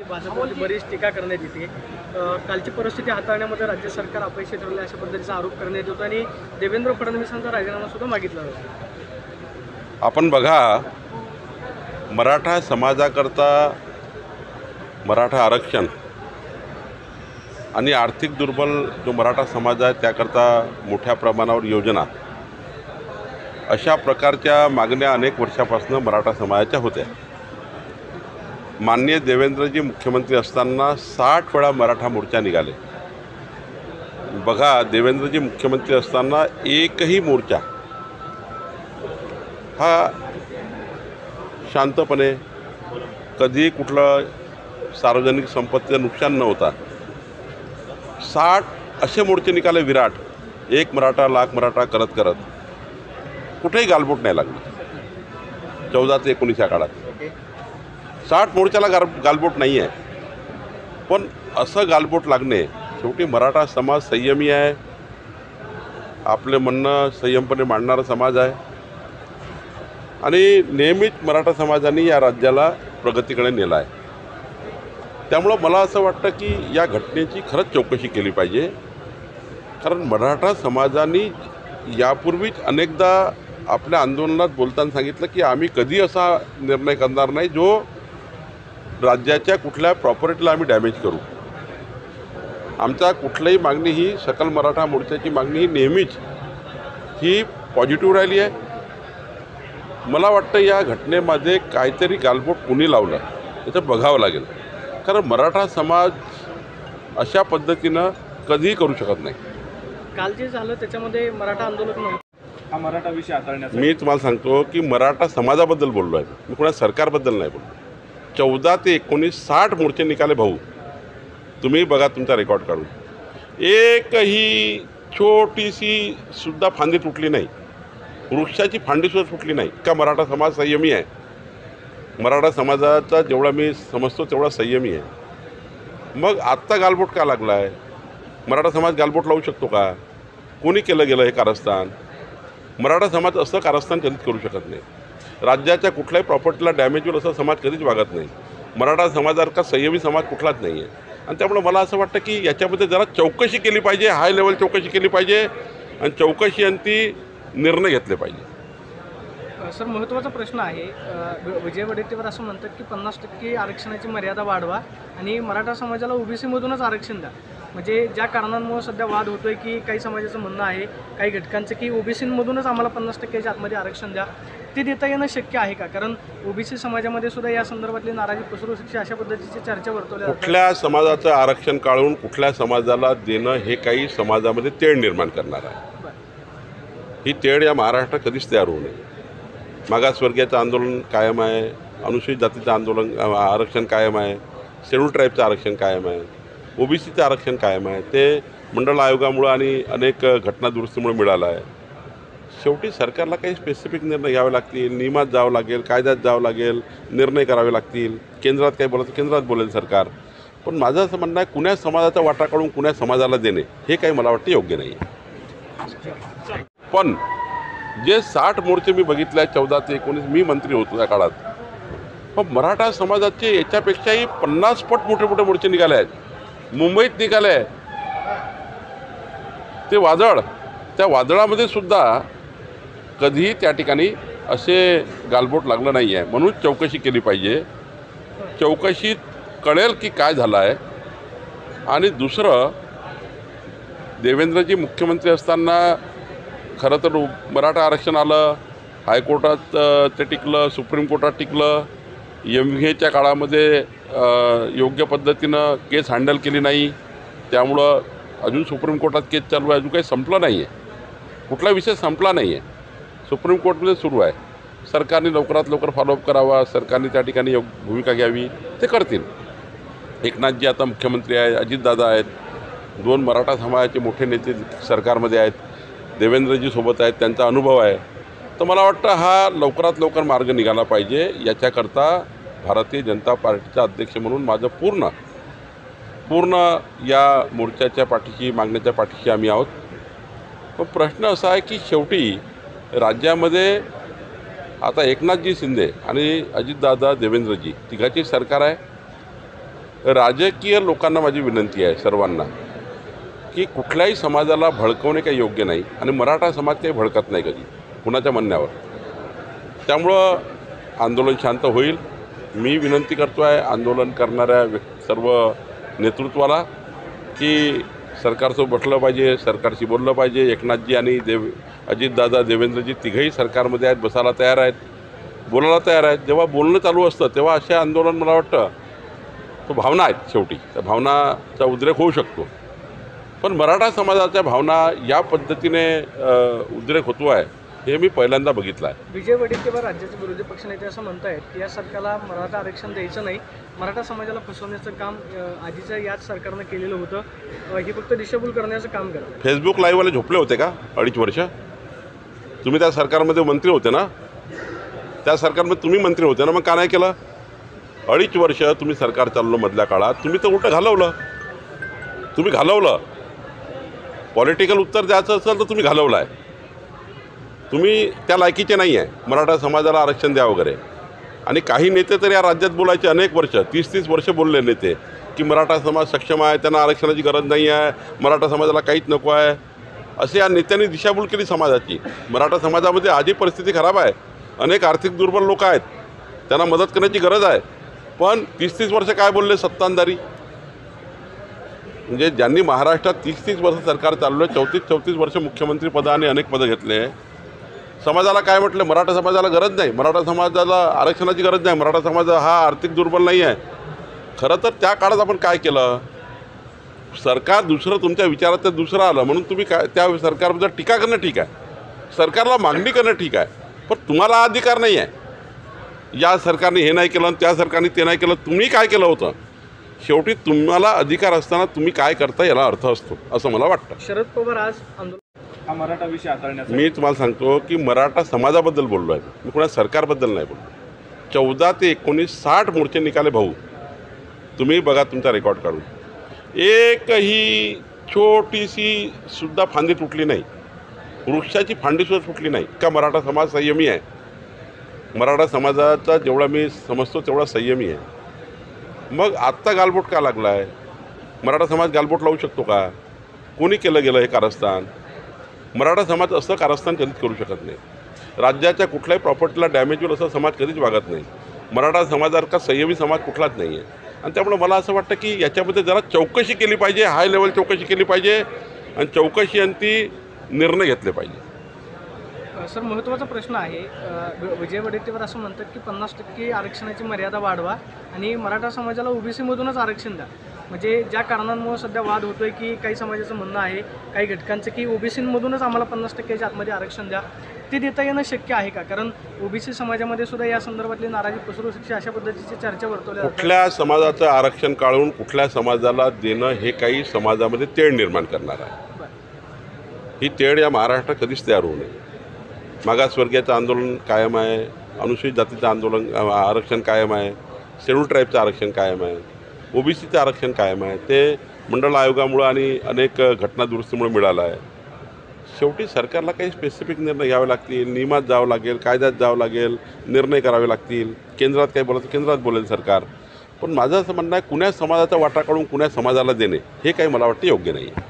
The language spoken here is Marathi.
भाजपची बरीच टीका करण्यात येते। कालची परिस्थिती हाताळण्यामध्ये राज्य सरकार अपयशी ठरले अशा पद्धतीचा आरोप करण्यात येतो आणि देवेंद्र फडणवीसांचा राजीनामा सुद्धा मागितला जातो। आपण बघा, मराठा समाजाकरता मराठा आरक्षण आणि आर्थिक दुर्बल जो मराठा समाज आहे त्याकरता मोठ्या प्रमाणावर योजना, अशा प्रकारच्या मागण्या अनेक वर्षापासून मराठा समाजाच्या होत्या। माननीय देवेंद्रजी मुख्यमंत्री असताना 60 वेळा मराठा मोर्चा निघाले। बघा, देवेंद्रजी मुख्यमंत्री असताना एकही मोर्चा हा शांतपणे, कधी कुठलं सार्वजनिक संपत्तीचं नुकसान न होता 60 असे मोर्चे निघाले विराट, एक मराठा लाख मराठा करत करत कुठेही गालबोट नाही लागलं। 14 ते 19 या काळात 60 मोर्चाला गालबोट नाही आहे। पण असं गालबोट लागणे, शेवटी मराठा समाज संयमी आहे, आपले म्हणणं संयमपणे मांडणारा समाज आहे आणि नेहमीच मराठा समाजाने या राज्याला प्रगतीकडे नेलं आहे। त्यामुळं मला असं वाटतं की या घटनेची खरंच चौकशी केली पाहिजे, कारण मराठा समाजाने यापूर्वीच अनेकदा आपल्या आंदोलनात बोलताना सांगितलं की आम्ही कधी असा निर्णय करणार नाही जो राज्याच्या कुठल्या प्रॉपर्टीला आम्ही डॅमेज करू। आमचा कुठलीही मागणी ही सकल मराठा मोर्चाची मागणी ही नेहमीच ही पॉझिटिव्ह राहिली आहे। मला वाटतं या घटनेमध्ये काहीतरी गालबोट कुणी लावलं याचं बघावं लागेल, कारण मराठा समाज अशा पद्धतीनं कधीही करू शकत नाही। काल जे झालं त्याच्यामध्ये मराठा आंदोलक हा मराठा विषय हाताळण्याचा मी तुम्हाला सांगतो की मराठा समाजाबद्दल बोललो आहे, मी कोणा सरकारबद्दल नाही बोललो। 14 ते 19 60 मोर्चे निघाले भाऊ, तुम्ही बघा तुमचा रेकॉर्ड काढून, एकही छोटीशी सुद्धा फांदी तुटली नाही, वृक्षाची फांदीसुद्धा तुटली नाही। का मराठा समाज संयमी आहे? मराठा समाजाचा जेवढा मी समजतो तेवढा संयमी आहे। मग आत्ता गालबोट का लागला आहे? मराठा समाज गालबोट लावू शकतो का? कोणी केलं गेलं हे कारस्थान? मराठा समाज असं कारस्थान कधीच करू शकत नाही। राज्याच्या कुठल्याही प्रॉपर्टीला डॅमेज होईल असा समाज कधीच वागत नाही। मराठा समाजासारखा संयमी समाज कुठलाच नाही आहे आणि त्यामुळे मला असं वाटतं की याच्यामध्ये जरा चौकशी केली पाहिजे, हाय लेवल चौकशी केली पाहिजे आणि चौकशी अंती निर्णय घेतले पाहिजे। सर, महत्त्वाचा प्रश्न आहे, विजय वडेट्टीवार असं म्हणतात की 50% आरक्षणाची मर्यादा वाढवा आणि मराठा समाजाला ओबीसीमधूनच आरक्षण द्या। म्हणजे ज्या कारणांमुळे सध्या वाद होतोय की काही समाजाचं म्हणणं आहे, काही घटकांचं की ओबीसीमधूनच आम्हाला 50%च्या आतमध्ये आरक्षण द्या, ते देता येणं शक्य आहे का? कारण ओबीसी समाजामध्ये सुद्धा या संदर्भातली नाराजी पसरू शकते अशा पद्धतीची चर्चा वर्तवल्या जाते। कुठल्या समाजाचं आरक्षण काढून कुठल्या समाजाला देणं हे काही समाजामध्ये तेढ निर्माण करणार आहे। ही तेढ या महाराष्ट्रात कधीच तयार होऊ नये। मागासवर्गीयाचं आंदोलन कायम आहे, अनुसूचित जातीचं आंदोलन आरक्षण कायम आहे, शेड्यूल ट्राईबचं आरक्षण कायम आहे, ओबीसीचं आरक्षण कायम आहे। ते मंडळ आयोगामुळं आणि अनेक घटना दुरुस्तीमुळे मिळालं आहे। शेवटी सरकारला काही स्पेसिफिक निर्णय घ्यावे लागतील, नियमात जावं लागेल, कायद्यात जावं लागेल, निर्णय करावे लागतील। केंद्रात काही बोलायचं केंद्रात बोलेल सरकार, पण माझं असं म्हणणं आहे कुण्या समाजाचा वाटा काढून कुण्या समाजाला देणे हे काही मला वाटतं योग्य नाही आहे। पण जे 60 मोर्चे मी बघितले 14 ते 19, मी मंत्री होतो त्या काळात, पण मराठा समाजाचे याच्यापेक्षाही 50 पट मोठे मोठे मोर्चे निघाले आहेत। मुंबईत निघाले आहे ते वादळ, त्या वादळामध्ये सुद्धा कधीही त्या ठिकाणी असे गालबोट लागलं नाही आहे। म्हणून चौकशी केली पाहिजे, चौकशीत कळेल की काय झालं आहे। आणि दुसरं, देवेंद्रजी मुख्यमंत्री असताना खरं तर मराठा आरक्षण आलं, हायकोर्टात ते टिकलं, सुप्रीम कोर्टात टिकलं, MVAच्या काळामध्ये योग्य पद्धतीनं केस हँडल केली नाही, त्यामुळं अजून सुप्रीम कोर्टात केस चालू आहे, अजून काही संपलं नाही आहे, कुठला विषय संपला नाही आहे, सुप्रीम कोर्टमध्ये सुरू आहे। सरकारने लवकरात लवकर फॉलोअप करावा, सरकारने त्या ठिकाणी भूमिका घ्यावी, ते करतील। एकनाथजी आता मुख्यमंत्री आहेत, अजितदादा आहेत, 2 मराठा समाजाचे मोठे नेते सरकारमध्ये आहेत, देवेंद्रजी सोबत आहेत, त्यांचा अनुभव आहे। तर मला वाटतं हा लवकरात लवकर मार्ग निघाला पाहिजे। याच्याकरता भारतीय जनता पार्टीचा अध्यक्ष म्हणून माझं पूर्ण या मोर्चाच्या पाठीशी, मागण्याच्या पाठीशी आम्ही आहोत। पण प्रश्न असा आहे की शेवटी राज्यामध्ये आता एकनाथजी शिंदे आणि अजितदादा, देवेंद्रजी तिघाची सरकार आहे। राजकीय लोकांना माझी विनंती आहे सर्वांना की कुठल्याही समाजाला भडकवणे काही योग्य नाही आणि मराठा समाज काही भडकत नाही कधी कुणाच्या म्हणण्यावर. त्यामुळं आंदोलन शांत होईल. मी विनंती करतो आहे आंदोलन करणाऱ्या सर्व नेतृत्वाला की सरकारसोबत बसलं पाहिजे, सरकारशी बोललं पाहिजे. एकनाथजी आणि अजितदादा देवेंद्रजी तिघंही सरकारमध्ये आहेत, बसायला तयार आहेत, बोलायला तयार आहेत. जेव्हा बोलणं चालू असतं तेव्हा असे आंदोलन मला वाटतं तो भावना आहेत, शेवटी त्या भावनाचा उद्रेक होऊ शकतो. पण मराठा समाजाच्या भावना या पद्धतीने उद्रेक होतो आहे हे मी पहिल्यांदा बघितलं आहे. विजय वडेट्टीवार राज्याचे विरोधी पक्षनेते असं म्हणतायत की या सरकारला मराठा आरक्षण द्यायचं नाही, मराठा समाजाला फसवण्याचं काम आधीच्या याच सरकारनं केलेलं होतं, हे फक्त दिशाभूल करण्याचं काम करतात. फेसबुक लाईव्हवाले झोपले होते का 2.5 वर्ष? तुम्ही त्या सरकारमध्ये मंत्री होते ना, त्या सरकारमध्ये तुम्ही मंत्री होते ना, मग का नाही केलं? 2.5 वर्ष तुम्ही सरकार चाललं मधल्या काळात, तुम्ही तर उलटं घालवलं. तुम्ही घालवलं. पॉलिटिकल उत्तर द्यायचं असेल तर तुम्ही घालवलं आहे. तुम्ही त्या लायकीचे नाही आहे मराठा समाजाला आरक्षण द्या वगैरे. आणि काही नेते तर या राज्यात बोलायचे अनेक वर्ष, 30-30 वर्ष बोलले नेते की मराठा समाज सक्षम आहे, त्यांना आरक्षणाची गरज नाही आहे, मराठा समाजाला काहीच नको आहे. असे या नेत्यांनी दिशाभूल केली समाजाची. मराठा समाजामध्ये आजही परिस्थिती खराब आहे. अनेक आर्थिक दुर्बल लोक आहेत, त्यांना मदत करण्याची गरज आहे. पण 30-30 वर्ष काय बोलले सत्तांधारी? म्हणजे ज्यांनी महाराष्ट्रात 30-30 वर्ष सरकार चालवलं, 34-34 वर्ष मुख्यमंत्री पदाने अनेक पदं घेतले, समाजाला काय म्हटलं? मराठा समाजाला गरज नाही, मराठा समाजाला आरक्षणाची गरज नाही, मराठा समाज हा आर्थिक दुर्बल नाही आहे. खरं तर त्या काळात आपण काय केलं? सरकार दुसरं तुमच्या विचारात ते दुसरं आलं म्हणून तुम्ही काय त्या सरकारबद्दल टीका करणं ठीक आहे, सरकारला मागणी करणं ठीक आहे, पण तुम्हाला अधिकार नाही आहे. या सरकारने हे नाही केलं आणि त्या सरकारने ते नाही केलं. तुम्ही काय केलं होतं? शेवटी तुम्हाला अधिकार असताना तुम्ही काय करता याला अर्थ असतो असं मला वाटतं. शरद पवार आज आंदोलन हा मराठा विषय हाताळण्याचा मी तुम्हाला सांगतो की मराठा समाजाबद्दल बोललो आहे, मी कोणा सरकारबद्दल नाही बोललो. 14 ते 19 60 मोर्चे निकाले भाऊ, तुम्ही बघा तुमचा रेकॉर्ड काढून. एकही छोटीशी सुद्धा फांदी तुटली नाही, वृक्षाची फांदीसुद्धा तुटली नाही. का मराठा समाज संयमी आहे? मराठा समाजाचा जेवढा मी समजतो तेवढा संयमी आहे. मग आत्ता गालबोट का लागला आहे? मराठा समाज गालबोट लावू शकतो का? कोणी केलं गेलं हे कारस्थान? मराठा समाज असं कारस्थान कधीच करू शकत नाही. राज्याच्या कुठल्याही प्रॉपर्टीला डॅमेज होईल असं समाज कधीच वागत नाही. मराठा समाजासारखा संयमी समाज कुठलाच नाही आहे. आणि त्यामुळे मला असं वाटतं की याच्यामध्ये जरा चौकशी केली पाहिजे, हाय लेवल चौकशी केली पाहिजे आणि चौकशी अंती निर्णय घेतले पाहिजे. सर, महत्त्वाचा प्रश्न आहे. विजय वडेट्टीवार असं म्हणतात की 50% आरक्षणाची मर्यादा वाढवा आणि मराठा समाजाला ओबीसीमधूनच आरक्षण द्या. म्हणजे ज्या कारणांमुळे सध्या वाद होतोय की काही समाजाचं म्हणणं आहे, काही घटकांचं की ओबीसीमधूनच आम्हाला 50%च्या आतमध्ये आरक्षण द्या, ते देता येणं शक्य आहे का? कारण ओबीसी समाजामध्ये सुद्धा या संदर्भातली नाराजी पसरू शकते, अशा पद्धतीची चर्चा वर्तवल्या जाते. कुठल्या समाजाचं आरक्षण काढून कुठल्या समाजाला देणं हे काही समाजामध्ये तेढ निर्माण करणार आहे. ही तेढ या महाराष्ट्रात कधीच तयार होऊ नये. मागासवर्गीयाचं आंदोलन कायम आहे, अनुसूचित जातीचं आरक्षण कायम आहे, शेड्यूल ट्राईबचं आरक्षण कायम आहे, ओबीसीचं आरक्षण कायम आहे. ते मंडळ आयोगामुळं आणि अनेक घटना दुरुस्तीमुळे मिळालं आहे. शेवटी सरकारला काही स्पेसिफिक निर्णय घ्यावे लागतील, नियमात जावं लागेल, कायद्यात जावं लागेल, निर्णय करावे लागतील. केंद्रात काही बोलायचं केंद्रात बोलेल सरकार. पण माझं असं म्हणणं आहे कुण्या समाजाचा वाटा काढून कुण्या समाजाला देणे हे काही मला वाटतं योग्य नाही आहे.